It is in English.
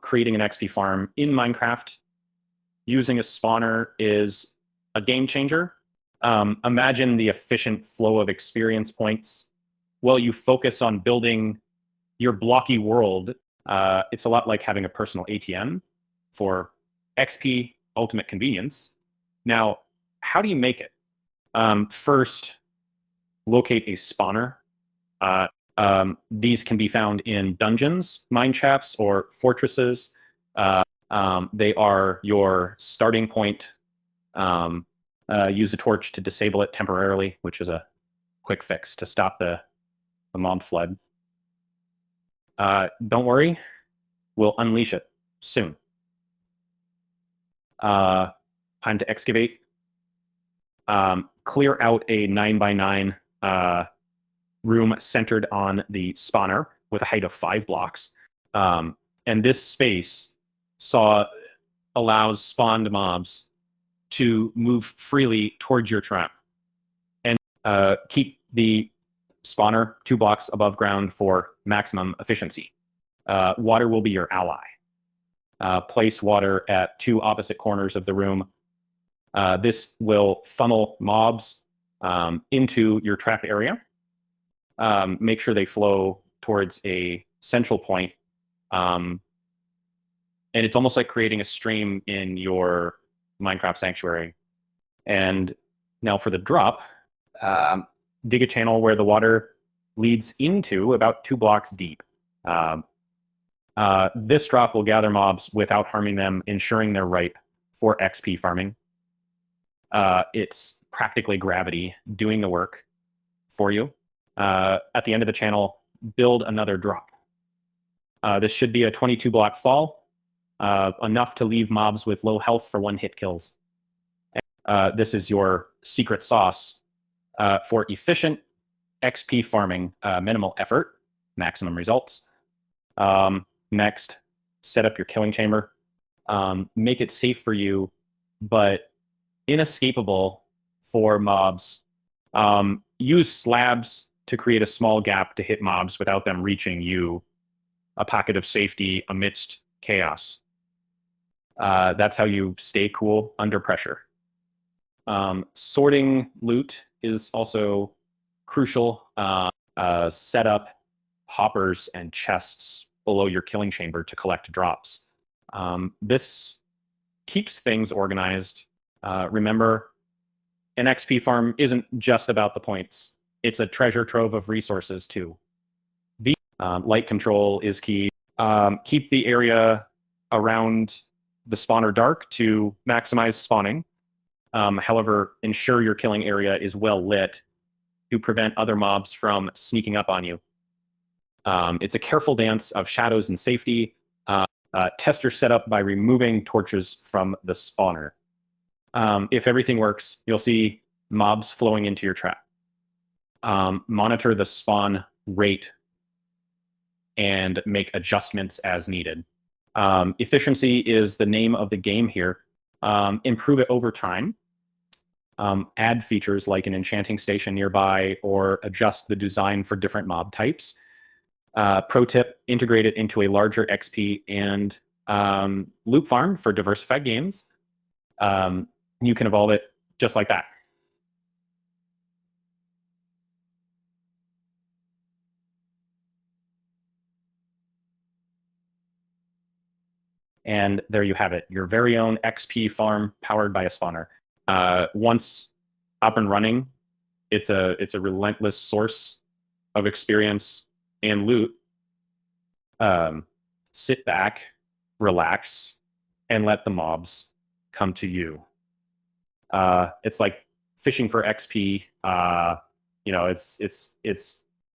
creating an XP farm in Minecraft using a spawner is a game changer. Imagine the efficient flow of experience points while you focus on building your blocky world. It's a lot like having a personal ATM for XP ultimate convenience. Now, how do you make it? First, locate a spawner. These can be found in dungeons, mine shafts, or fortresses. They are your starting point. Use a torch to disable it temporarily, which is a quick fix to stop the mob flood. Don't worry, we'll unleash it soon. Time to excavate. Clear out a 9x9 room centered on the spawner with a height of 5 blocks. And this space allows spawned mobs to move freely towards your trap. And keep the spawner 2 blocks above ground for maximum efficiency. Water will be your ally. Place water at 2 opposite corners of the room. This will funnel mobs into your trap area. Make sure they flow towards a central point. And it's almost like creating a stream in your Minecraft sanctuary. And now for the drop, dig a channel where the water leads into about 2 blocks deep. This drop will gather mobs without harming them, ensuring they're ripe for XP farming. It's practically gravity doing the work for you. At the end of the channel, build another drop. This should be a 22 block fall, enough to leave mobs with low health for 1-hit kills. This is your secret sauce for efficient XP farming, minimal effort, maximum results. Next, set up your killing chamber. Make it safe for you, but inescapable for mobs. Use slabs to create a small gap to hit mobs without them reaching you. A pocket of safety amidst chaos. That's how you stay cool under pressure. Sorting loot is also crucial. Set up hoppers and chests below your killing chamber to collect drops. This keeps things organized. Remember, an XP farm isn't just about the points. It's a treasure trove of resources too. Light control is key. Keep the area around the spawner dark to maximize spawning. However, ensure your killing area is well lit to prevent other mobs from sneaking up on you. It's a careful dance of shadows and safety. Test your setup by removing torches from the spawner. If everything works, you'll see mobs flowing into your trap. Monitor the spawn rate and make adjustments as needed. Efficiency is the name of the game here. Improve it over time. Add features like an enchanting station nearby or adjust the design for different mob types. Pro tip, integrate it into a larger XP and loot farm for diversified games. You can evolve it just like that. And there you have it, your very own XP farm powered by a spawner. Once up and running, it's a relentless source of experience and loot. Sit back, relax, and let the mobs come to you. It's like fishing for XP. You know, it's